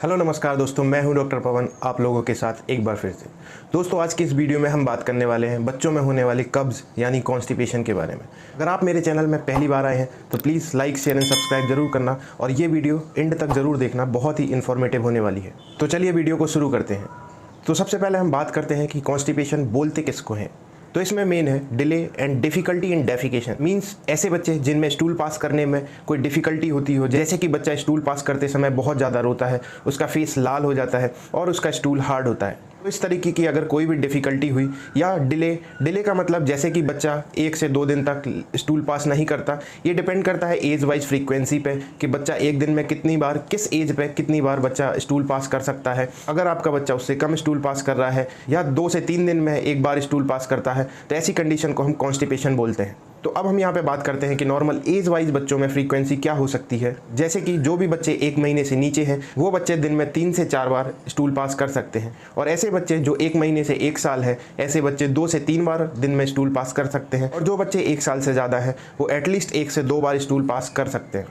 Hello नमस्कार दोस्तों, मैं हूं डॉक्टर पवन, आप लोगों के साथ एक बार फिर से। दोस्तों, आज की इस वीडियो में हम बात करने वाले हैं बच्चों में होने वाली कब्ज़ यानी कॉन्स्टिपेशन के बारे में। अगर आप मेरे चैनल में पहली बार आए हैं तो please like share and subscribe जरूर करना और ये वीडियो एंड तक ज़रूर देखना, बहुत ही इन्फॉर्मेटिव होने वाली है। तो चलिए वीडियो को शुरू करते हैं। तो सबसे पहले हम बात करते हैं कि कॉन्स्टिपेशन बोलते किसको हैं। तो इसमें मेन है delay and difficulty in defecation. Means ऐसे बच्चे जिनमें स्टूल पास करने में कोई डिफ़िकल्टी होती हो, जैसे कि बच्चा स्टूल पास करते समय बहुत ज़्यादा रोता है, उसका फेस लाल हो जाता है और उसका स्टूल हार्ड होता है। तो इस तरीके की अगर कोई भी डिफ़िकल्टी हुई या डिले का मतलब जैसे कि बच्चा 1 से 2 दिन तक स्टूल पास नहीं करता, ये डिपेंड करता है एज वाइज फ्रीक्वेंसी पे कि बच्चा एक दिन में कितनी बार, किस एज पे कितनी बार बच्चा स्टूल पास कर सकता है। अगर आपका बच्चा उससे कम स्टूल पास कर रहा है या 2 से 3 दिन में एक बार स्टूल पास करता है, तो ऐसी कंडीशन को हम कॉन्स्टिपेशन बोलते हैं। तो अब हम यहाँ पे बात करते हैं कि नॉर्मल एज वाइज बच्चों में फ्रीक्वेंसी क्या हो सकती है। जैसे कि जो भी बच्चे 1 महीने से नीचे हैं वो बच्चे दिन में 3 से 4 बार स्टूल पास कर सकते हैं, और ऐसे बच्चे जो 1 महीने से 1 साल है, ऐसे बच्चे 2 से 3 बार दिन में स्टूल पास कर सकते हैं, और जो बच्चे 1 साल से ज़्यादा है वो एटलीस्ट 1 से 2 बार स्टूल पास कर सकते हैं।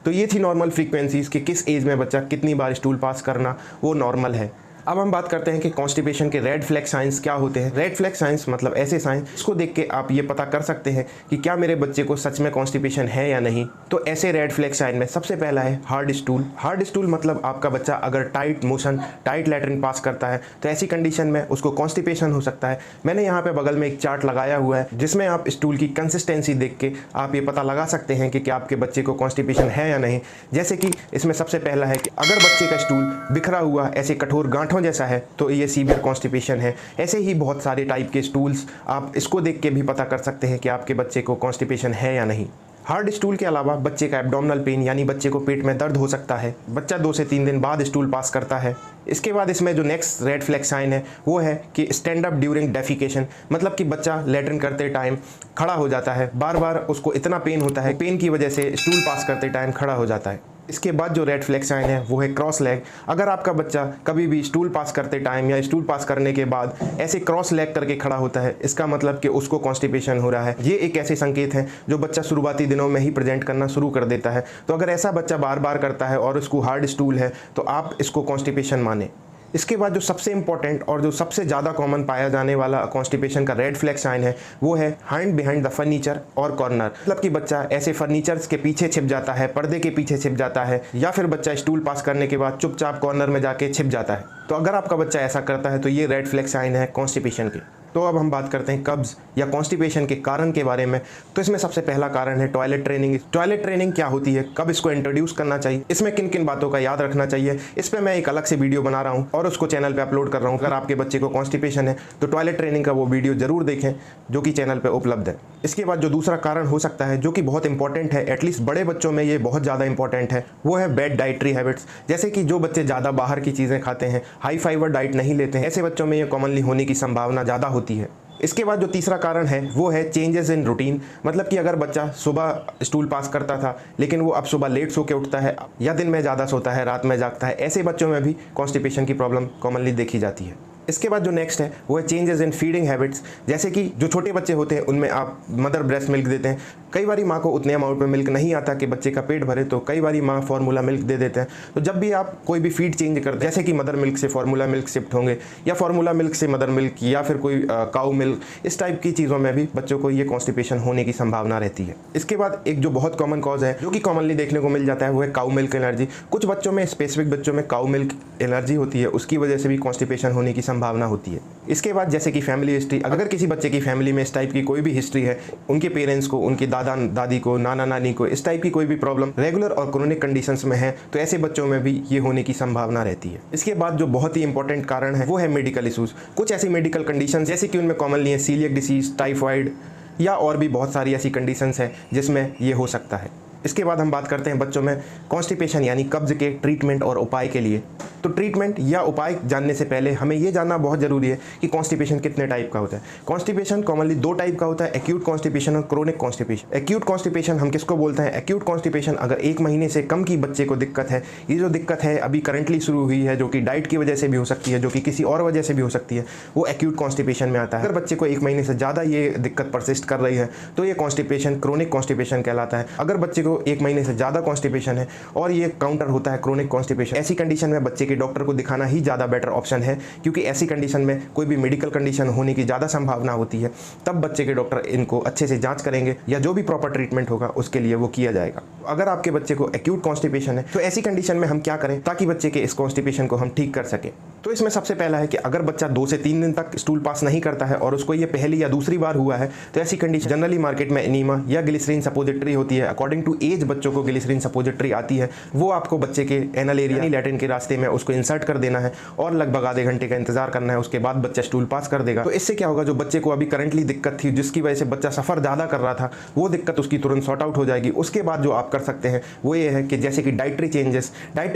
तो ये थी नॉर्मल फ्रीक्वेंसीज़ कि किस एज में बच्चा कितनी बार स्टूल पास करना वो नॉर्मल है। अब हम बात करते हैं कि कॉन्स्टिपेशन के रेड फ्लैग साइंस क्या होते हैं। रेड फ्लैग साइंस मतलब ऐसे साइंस इसको देख के आप ये पता कर सकते हैं कि क्या मेरे बच्चे को सच में कॉन्स्टिपेशन है या नहीं। तो ऐसे रेड फ्लैग साइन में सबसे पहला है हार्ड स्टूल। हार्ड स्टूल मतलब आपका बच्चा अगर टाइट लैट्रिन पास करता है तो ऐसी कंडीशन में उसको कॉन्स्टिपेशन हो सकता है। मैंने यहाँ पे बगल में एक चार्ट लगाया हुआ है जिसमें आप स्टूल की कंसिस्टेंसी देख के आप ये पता लगा सकते हैं कि क्या आपके बच्चे को कॉन्स्टिपेशन है या नहीं। जैसे कि इसमें सबसे पहला है कि अगर बच्चे का स्टूल बिखरा हुआ ऐसे कठोर गांठों जैसा है तो ये सीवियर कॉन्स्टिपेशन है। ऐसे ही बहुत सारे टाइप के स्टूल्स आप इसको देख के भी पता कर सकते हैं कि आपके बच्चे को कॉन्स्टिपेशन है या नहीं। हार्ड स्टूल के अलावा बच्चे का एब्डोमिनल पेन यानी बच्चे को पेट में दर्द हो सकता है। बच्चा 2 से 3 दिन बाद स्टूल पास करता है। इसके बाद इसमें जो नेक्स्ट रेड फ्लैग साइन है वो है कि स्टैंड अप ड्यूरिंग डेफिकेशन, मतलब कि बच्चा लैट्रिन करते टाइम खड़ा हो जाता है। बार बार उसको इतना पेन होता है, पेन की वजह से स्टूल पास करते टाइम खड़ा हो जाता है। इसके बाद जो रेड फ्लैग साइन है वो है क्रॉस लेग। अगर आपका बच्चा कभी भी स्टूल पास करते टाइम या स्टूल पास करने के बाद ऐसे क्रॉस लेग करके खड़ा होता है, इसका मतलब कि उसको कॉन्स्टिपेशन हो रहा है। ये एक ऐसे संकेत है जो बच्चा शुरुआती दिनों में ही प्रेजेंट करना शुरू कर देता है। तो अगर ऐसा बच्चा बार बार करता है और उसको हार्ड स्टूल है तो आप इसको कॉन्स्टिपेशन माने। इसके बाद जो सबसे इंपॉर्टेंट और जो सबसे ज़्यादा कॉमन पाया जाने वाला कॉन्स्टिपेशन का रेड फ्लैग साइन है वो है हाइंड बिहाइंड द फर्नीचर और कॉर्नर। मतलब कि बच्चा ऐसे फर्नीचर्स के पीछे छिप जाता है, पर्दे के पीछे छिप जाता है, या फिर बच्चा स्टूल पास करने के बाद चुपचाप कॉर्नर में जाके छिप जाता है। तो अगर आपका बच्चा ऐसा करता है तो ये रेड फ्लैग साइन है कॉन्स्टिपेशन के। तो अब हम बात करते हैं कब्ज़ या कॉन्स्टिपेशन के कारण के बारे में। तो इसमें सबसे पहला कारण है टॉयलेट ट्रेनिंग। टॉयलेट ट्रेनिंग क्या होती है, कब इसको इंट्रोड्यूस करना चाहिए, इसमें किन किन बातों का याद रखना चाहिए, इस पर मैं एक अलग से वीडियो बना रहा हूँ और उसको चैनल पे अपलोड कर रहा हूँ। अगर आपके बच्चे को कॉन्स्टिपेशन है तो टॉयलेट ट्रेनिंग का वो वीडियो जरूर देखें जो कि चैनल पर उपलब्ध है। इसके बाद जो दूसरा कारण हो सकता है जो कि बहुत इंपॉर्टेंट है, एटलीस्ट बड़े बच्चों में ये बहुत ज़्यादा इंपॉर्टेंट है, वो है बैड डाइटरी हैबिट्स। जैसे कि जो बच्चे ज़्यादा बाहर की चीज़ें खाते हैं, हाई फाइबर डाइट नहीं लेते हैं, ऐसे बच्चों में ये कॉमनली होने की संभावना ज़्यादा होती है। इसके बाद जो तीसरा कारण है वो है चेंजेस इन रूटीन। मतलब कि अगर बच्चा सुबह स्टूल पास करता था लेकिन वो अब सुबह लेट सो के उठता है या दिन में ज़्यादा सोता है, रात में जागता है, ऐसे बच्चों में भी कॉन्स्टिपेशन की प्रॉब्लम कॉमनली देखी जाती है। इसके बाद जो नेक्स्ट है वो है चेंजेस इन फीडिंग हैबिट्स। जैसे कि जो छोटे बच्चे होते हैं उनमें आप मदर ब्रेस्ट मिल्क देते हैं, कई बारी माँ को उतने अमाउंट में मिल्क नहीं आता कि बच्चे का पेट भरे, तो कई बारी माँ फार्मूला मिल्क दे देते हैं। तो जब भी आप कोई भी फीड चेंज करते हैं, जैसे कि मदर मिल्क से फार्मूला मिल्क शिफ्ट होंगे या फार्मूला मिल्क से मदर मिल्क या फिर कोई काऊ मिल्क, इस टाइप की चीज़ों में भी बच्चों को ये कॉन्स्टिपेशन होने की संभावना रहती है। इसके बाद एक जो बहुत कॉमन कॉज है जो कि कॉमनली देखने को मिल जाता है वो है काऊ मिल्क एलर्जी। कुछ बच्चों में, स्पेसिफिक बच्चों में काऊ मिल्क एलर्जी होती है, उसकी वजह से भी कॉन्स्टिपेशन होने की संभावना होती है। इसके बाद जैसे कि फैमिली हिस्ट्री, अगर किसी बच्चे की फैमिली में इस टाइप की कोई भी हिस्ट्री है, उनके पेरेंट्स को, उनके दादा दादी को, नाना नानी को इस टाइप की कोई भी प्रॉब्लम रेगुलर और क्रोनिक कंडीशंस में है, तो ऐसे बच्चों में भी ये होने की संभावना रहती है। इसके बाद जो बहुत ही इंपॉर्टेंट कारण है वो है मेडिकल इशूज़। कुछ ऐसी मेडिकल कंडीशन जैसे कि उनमें कॉमनली है सीलियक डिसीज, टाइफाइड या और भी बहुत सारी ऐसी कंडीशंस हैं जिसमें ये हो सकता है। इसके बाद हम बात करते हैं बच्चों में कॉन्स्टिपेशन यानी कब्ज़ के ट्रीटमेंट और उपाय के लिए। तो ट्रीटमेंट या उपाय जानने से पहले हमें यह जानना बहुत ज़रूरी है कि कॉन्स्टिपेशन कितने टाइप का होता है। कॉन्स्टिपेशन कॉमनली 2 टाइप का होता है, एक्यूट कॉन्स्टिपेशन और क्रोनिक कॉन्स्टिपेशन। एक्यूट कॉन्स्टिपेशन हम किसको बोलते हैं? एक्यूट कॉन्स्टिपेशन अगर 1 महीने से कम की बच्चे को दिक्कत है, ये जो दिक्कत है अभी करंटली शुरू हुई है, जो कि डाइट की वजह से भी हो सकती है, जो कि किसी और वजह से भी हो सकती है, वो एक्यूट कॉन्स्टिपेशन में आता है। अगर बच्चे को 1 महीने से ज़्यादा ये दिक्कत परसिस्ट कर रही है तो ये कॉन्स्टिपेशन क्रोनिक कॉन्स्टिपेशन कहलाता है। अगर बच्चे को को 1 महीने से ज़्यादा कॉन्स्टिपेशन है और ये काउंटर होता है क्रोनिक कॉन्स्टिपेशन, ऐसी कंडीशन में बच्चे के डॉक्टर को दिखाना ही ज़्यादा बेटर ऑप्शन है, क्योंकि ऐसी कंडीशन में कोई भी मेडिकल कंडीशन होने की ज़्यादा संभावना होती है। तब बच्चे के डॉक्टर इनको अच्छे से जांच करेंगे या जो भी प्रॉपर ट्रीटमेंट होगा उसके लिए वो किया जाएगा। अगर आपके बच्चे को एक्यूट कॉन्स्टिपेशन है तो ऐसी कंडीशन में हम क्या करें ताकि बच्चे के इस कॉन्स्टिपेशन को हम ठीक कर सकें। तो इसमें सबसे पहला है कि अगर बच्चा 2 से 3 दिन तक स्टूल पास नहीं करता है और उसको ये पहली या दूसरी बार हुआ है, तो ऐसी कंडीशन जनरली मार्केट में एनीमा या ग्लिसरीन सपोजिटरी होती है। अकॉर्डिंग टू एज बच्चों को ग्लिसरीन सपोजिटरी आती है, वो आपको बच्चे के एनल एरिया लैट्रिन के रास्ते में उसको इंसर्ट कर देना है और लगभग आधे घंटे का इंतजार करना है। उसके बाद बच्चा स्टूल पास कर देगा। तो इससे क्या होगा, जो बच्चे को अभी करंटली दिक्कत थी जिसकी वजह से बच्चा सफर ज़्यादा कर रहा था, वो दिक्कत उसकी तुरंत सॉर्ट आउट हो जाएगी। उसके बाद जो आप कर सकते हैं वो ये है कि जैसे कि डाइटरी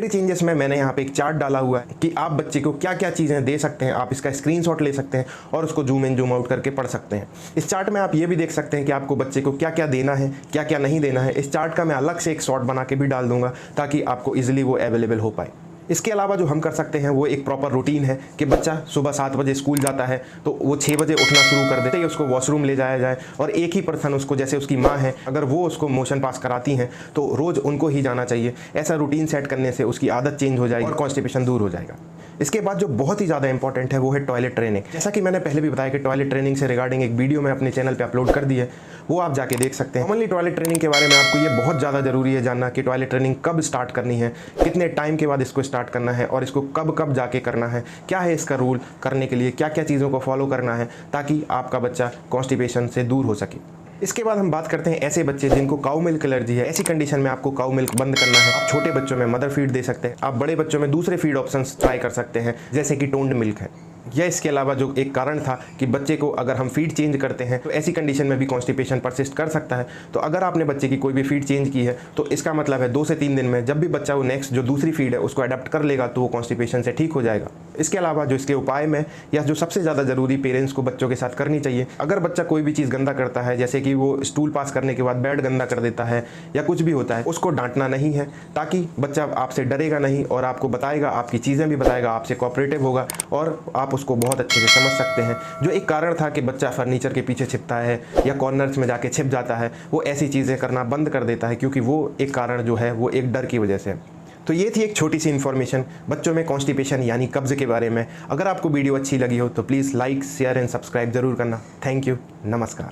चेंजेस में मैंने यहाँ पे एक चार्ट डाला हुआ है कि आप बच्चे को क्या क्या चीज़ें दे सकते हैं। आप इसका स्क्रीनशॉट ले सकते हैं और उसको जूम इन जूम आउट करके पढ़ सकते हैं। इस चार्ट में आप ये भी देख सकते हैं कि आपको बच्चे को क्या क्या देना है, क्या क्या नहीं देना है। इस चार्ट का मैं अलग से एक शॉर्ट बना के भी डाल दूंगा ताकि आपको ईजिली वो अवेलेबल हो पाए। इसके अलावा जो हम कर सकते हैं वो एक प्रॉपर रूटीन है कि बच्चा सुबह 7 बजे स्कूल जाता है तो वो 6 बजे उठना शुरू कर देते ही उसको वॉशरूम ले जाया जाए और एक ही पर्सन उसको, जैसे उसकी माँ है, अगर वो उसको मोशन पास कराती हैं तो रोज़ उनको ही जाना चाहिए। ऐसा रूटीन सेट करने से उसकी आदत चेंज हो जाएगी और कॉन्स्टिपेशन दूर हो जाएगा। इसके बाद जो बहुत ही ज़्यादा इंपॉर्टेंट है वो है टॉयलेट ट्रेनिंग। जैसा कि मैंने पहले भी बताया कि टॉयलेट ट्रेनिंग से रिगार्डिंग एक वीडियो मैं अपने चैनल पे अपलोड कर दी है, वो आप जाके देख सकते हैं। कॉमनली टॉयलेट ट्रेनिंग के बारे में आपको ये बहुत ज़्यादा ज़रूरी है जानना कि टॉयलेट ट्रेनिंग कब स्टार्ट करनी है, कितने टाइम के बाद इसको स्टार्ट करना है और इसको कब कब जाके करना है, क्या है इसका रूल, करने के लिए क्या क्या चीज़ों को फॉलो करना है ताकि आपका बच्चा कॉन्स्टिपेशन से दूर हो सके। इसके बाद हम बात करते हैं ऐसे बच्चे जिनको काऊ मिल्क एलर्जी है। ऐसी कंडीशन में आपको काऊ मिल्क बंद करना है। आप छोटे बच्चों में मदर फीड दे सकते हैं, आप बड़े बच्चों में दूसरे फीड ऑप्शंस ट्राई कर सकते हैं जैसे कि टोन्ड मिल्क है। या इसके अलावा जो एक कारण था कि बच्चे को अगर हम फीड चेंज करते हैं तो ऐसी कंडीशन में भी कॉन्स्टिपेशन परसिस्ट कर सकता है। तो अगर आपने बच्चे की कोई भी फीड चेंज की है तो इसका मतलब है 2 से 3 दिन में जब भी बच्चा वो नेक्स्ट जो दूसरी फीड है उसको अडॉप्ट कर लेगा तो वो कॉन्स्टिपेशन से ठीक हो जाएगा। इसके अलावा जो इसके उपाय में या जो सबसे ज़्यादा ज़रूरी पेरेंट्स को बच्चों के साथ करनी चाहिए, अगर बच्चा कोई भी चीज़ गंदा करता है जैसे कि वो स्टूल पास करने के बाद बेड गंदा कर देता है या कुछ भी होता है, उसको डांटना नहीं है ताकि बच्चा आपसे डरेगा नहीं और आपको बताएगा, आपकी चीज़ें भी बताएगा, आपसे कोऑपरेटिव होगा और आप उसको बहुत अच्छे से समझ सकते हैं। जो एक कारण था कि बच्चा फर्नीचर के पीछे छिपता है या कॉर्नर्स में जाके छिप जाता है, वो ऐसी चीज़ें करना बंद कर देता है क्योंकि वो एक कारण जो है वो एक डर की वजह से। तो ये थी एक छोटी सी इन्फॉर्मेशन बच्चों में कॉन्स्टिपेशन यानी कब्ज़ के बारे में। अगर आपको वीडियो अच्छी लगी हो तो please like, share and subscribe ज़रूर करना। थैंक यू, नमस्कार।